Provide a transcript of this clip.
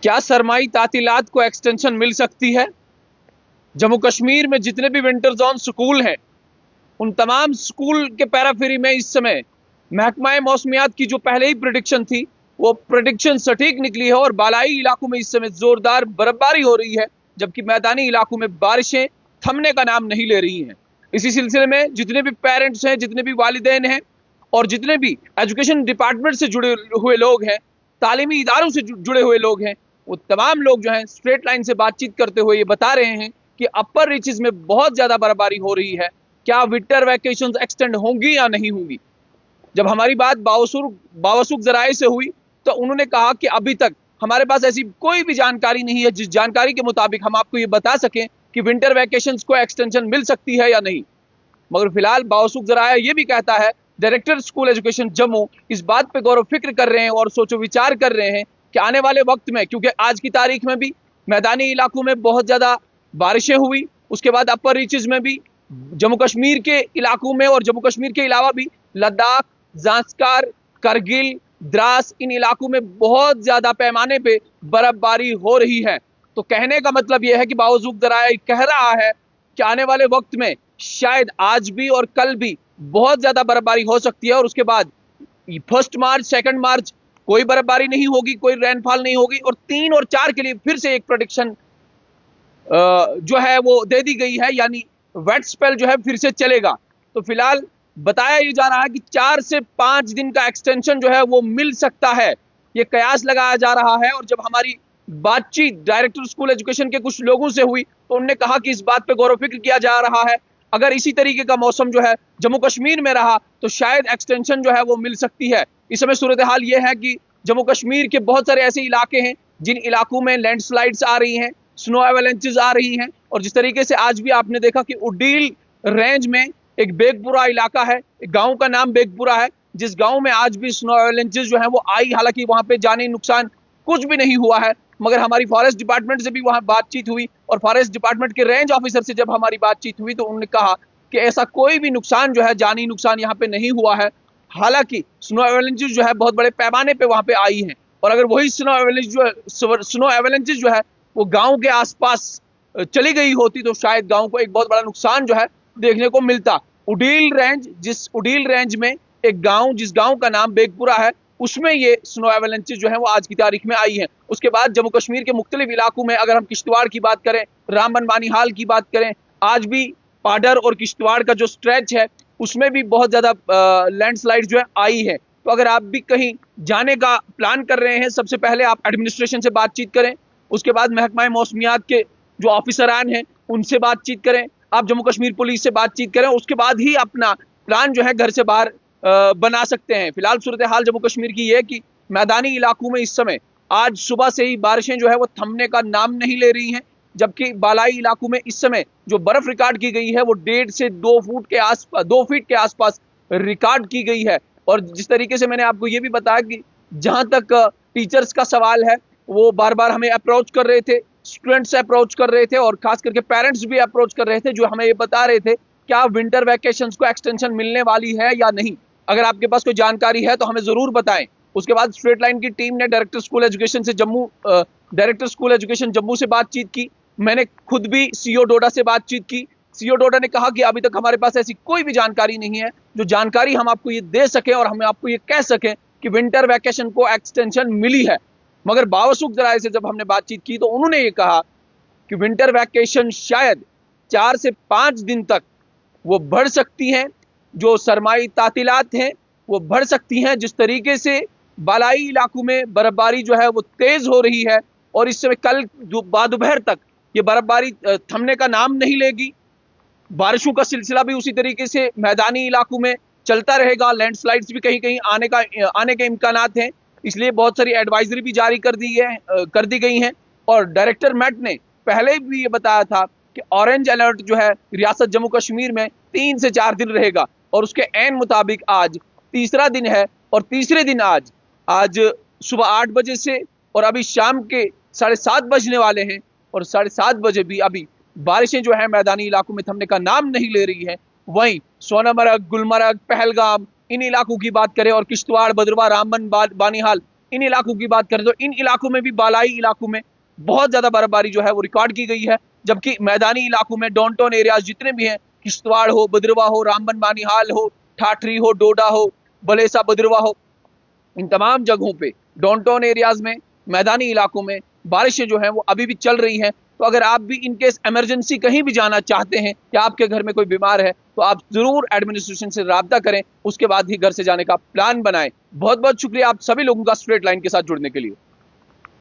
क्या सरमाई तातीलात को एक्सटेंशन मिल सकती है? जम्मू कश्मीर में जितने भी विंटर जोन स्कूल हैं, उन तमाम स्कूल के पैराफेरी में इस समय महकमा मौसमियात की जो पहले ही प्रेडिक्शन थी, वो प्रेडिक्शन सटीक निकली है और बालाई इलाकों में इस समय जोरदार बर्फबारी हो रही है, जबकि मैदानी इलाकों में बारिशें थमने का नाम नहीं ले रही हैं। इसी सिलसिले में जितने भी पेरेंट्स हैं, जितने भी वालिदैन हैं और जितने भी एजुकेशन डिपार्टमेंट से जुड़े हुए लोग हैं, तालीमी इदारों से जुड़े हुए लोग हैं, वो तमाम लोग जो हैं स्ट्रेट लाइन से बातचीत करते हुए ये बता रहे हैं कि अपर रीचेस में बहुत ज्यादा बर्फबारी हो रही है। क्या विंटर वैकेशंस एक्सटेंड होंगी या नहीं होंगी? जब हमारी बात बावसूख जराए से हुई तो उन्होंने कहा कि अभी तक हमारे पास ऐसी कोई भी जानकारी नहीं है जिस जानकारी के मुताबिक हम आपको ये बता सकें कि विंटर वैकेशंस को एक्सटेंशन मिल सकती है या नहीं। मगर फिलहाल बावसूख जराया ये भी कहता है, डायरेक्टर स्कूल एजुकेशन जम्मू इस बात पे गौर फिक्र कर रहे हैं और सोचो विचार कर रहे हैं कि आने वाले वक्त में, क्योंकि आज की तारीख में भी मैदानी इलाकों में बहुत ज्यादा बारिशें हुई, उसके बाद अपर रीचेस में भी, जम्मू कश्मीर के इलाकों में और जम्मू कश्मीर के अलावा भी लद्दाख, ज़ांस्कार, करगिल, द्रास, इन इलाकों में बहुत ज्यादा पैमाने पे बर्फबारी हो रही है। तो कहने का मतलब यह है कि बावजूद दराया कह रहा है कि आने वाले वक्त में शायद आज भी और कल भी बहुत ज्यादा बर्फबारी हो सकती है और उसके बाद 1 मार्च 2 मार्च कोई बर्फबारी नहीं होगी, कोई रेनफॉल नहीं होगी और 3 और 4 के लिए फिर से एक प्रेडिक्शन जो है वो दे दी गई है, यानी वेट स्पेल जो है फिर से चलेगा। तो फिलहाल बताया ये जा रहा है कि 4 से 5 दिन का एक्सटेंशन जो है वो मिल सकता है, ये कयास लगाया जा रहा है। और जब हमारी बातचीत डायरेक्टर स्कूल एजुकेशन के कुछ लोगों से हुई तो उन्होंने कहा कि इस बात पे गौर फिक्र किया जा रहा है, अगर इसी तरीके का मौसम जो है जम्मू कश्मीर में रहा तो शायद एक्सटेंशन जो है वो मिल सकती है। इस समय सूरत हाल ये है कि जम्मू कश्मीर के बहुत सारे ऐसे इलाके हैं जिन इलाकों में लैंडस्लाइड्स आ रही हैं, स्नो एवेलेंचेस आ रही हैं, और जिस तरीके से आज भी आपने देखा कि उडील रेंज में एक बेगपुरा इलाका है, एक गांव का नाम बेगपुरा है, जिस गांव में आज भी स्नो एवेलेंचेस जो है वो आई, हालांकि वहां पे जानी नुकसान कुछ भी नहीं हुआ है। मगर हमारी फॉरेस्ट डिपार्टमेंट से भी वहां बातचीत हुई और फॉरेस्ट डिपार्टमेंट के रेंज ऑफिसर से जब हमारी बातचीत हुई तो उन्होंने कहा कि ऐसा कोई भी नुकसान जो है, जानी नुकसान यहाँ पे नहीं हुआ है। हालांकि स्नो एवेलेंचेस जो है बहुत बड़े पैमाने पे वहां पे आई हैं, और अगर वही स्नो एवेलेंचेस जो है वो गांव के आसपास चली गई होती तो शायद गांव को एक बहुत बड़ा नुकसान जो है देखने को मिलता। उडील रेंज, जिस उडील रेंज में एक गांव, जिस गांव का नाम बेगपुरा है, उसमें ये स्नो एवेलेंचेस जो है वो आज की तारीख में आई हैं। उसके बाद जम्मू कश्मीर के मुख्तलिफ इलाकों में, अगर हम किश्तवाड़ की बात करें, रामबन बानीहाल की बात करें, आज भी पाडर और किश्तवाड़ का जो स्ट्रेच है उसमें भी बहुत ज्यादा लैंडस्लाइड जो है आई है। तो अगर आप भी कहीं जाने का प्लान कर रहे हैं, सबसे पहले आप एडमिनिस्ट्रेशन से बातचीत करें, उसके बाद महकमा मौसमियात के जो ऑफिसरान हैं उनसे बातचीत करें, आप जम्मू कश्मीर पुलिस से बातचीत करें, उसके बाद ही अपना प्लान जो है घर से बाहर बना सकते हैं। फिलहाल सूरत हाल जम्मू कश्मीर की है कि मैदानी इलाकों में इस समय आज सुबह से ही बारिशें जो है वो थमने का नाम नहीं ले रही हैं, जबकि बालाई इलाकों में इस समय जो बर्फ रिकॉर्ड की गई है वो 1.5 से 2 फुट के आसपास, 2 फीट के आसपास रिकॉर्ड की गई है। और जिस तरीके से मैंने आपको ये भी बताया कि जहां तक टीचर्स का सवाल है, वो बार बार हमें अप्रोच कर रहे थे, स्टूडेंट्स अप्रोच कर रहे थे और खास करके पेरेंट्स भी अप्रोच कर रहे थे, जो हमें ये बता रहे थे क्या विंटर वैकेशंस को एक्सटेंशन मिलने वाली है या नहीं। अगर आपके पास कोई जानकारी है तो हमें जरूर बताएं। उसके बाद स्ट्रेट लाइन की टीम ने डायरेक्टर स्कूल एजुकेशन जम्मू से बातचीत की। मैंने खुद भी सीओ डोडा से बातचीत की। सीओ डोडा ने कहा कि अभी तक हमारे पास ऐसी कोई भी जानकारी नहीं है जो जानकारी हम आपको ये दे सकें और हम आपको ये कह सकें कि विंटर वैकेशन को एक्सटेंशन मिली है। मगर बावसूख जराए से जब हमने बातचीत की तो उन्होंने ये कहा कि विंटर वैकेशन शायद 4 से 5 दिन तक वो बढ़ सकती हैं, जो सरमाई तातीलात हैं वो बढ़ सकती हैं। जिस तरीके से बालाई इलाकों में बर्फबारी जो है वो तेज हो रही है और इस समय कल दोपहर तक ये बर्फबारी थमने का नाम नहीं लेगी। बारिशों का सिलसिला भी उसी तरीके से मैदानी इलाकों में चलता रहेगा, लैंडस्लाइड्स भी कहीं कहीं आने के इम्कानात हैं, इसलिए बहुत सारी एडवाइजरी भी जारी कर दी गई हैं। और डायरेक्टर मैट ने पहले भी ये बताया था कि ऑरेंज अलर्ट जो है रियासत जम्मू कश्मीर में 3 से 4 दिन रहेगा, और उसके ऐन मुताबिक आज तीसरा दिन है और तीसरे दिन आज सुबह 8 बजे से और अभी शाम के 7:30 बजने वाले हैं और 7:30 बजे भी अभी बारिशें जो है मैदानी इलाकों में थमने का नाम नहीं ले रही है। वहीं सोनमर्ग, गुलमर्ग, पहलगाम, इन इलाकों की बात करें और किश्तवाड़, भद्रवाह, रामबन, बानीहाल, इन इलाकों की बात करें तो इन इलाकों में भी, बालाई इलाकों में बहुत ज्यादा बर्फबारी जो है वो रिकॉर्ड की गई है, जबकि मैदानी इलाकों में डाउनटाउन एरियाज जितने भी हैं, किश्तवाड़ हो, बदरवा हो, रामबन बानीहाल हो, ठाठरी हो, डोडा हो, बलेसा बदरवा हो, इन तमाम जगहों पे डाउनटाउन एरियाज में, मैदानी इलाकों में बारिशें जो हैं वो अभी भी चल रही हैं। तो अगर आप भी इन केस इमरजेंसी कहीं भी जाना चाहते हैं या आपके घर में कोई बीमार है तो आप जरूर एडमिनिस्ट्रेशन से राब्ता करें, उसके बाद ही घर से जाने का प्लान बनाएं। बहुत बहुत शुक्रिया आप सभी लोगों का स्ट्रेट लाइन के साथ जुड़ने के लिए।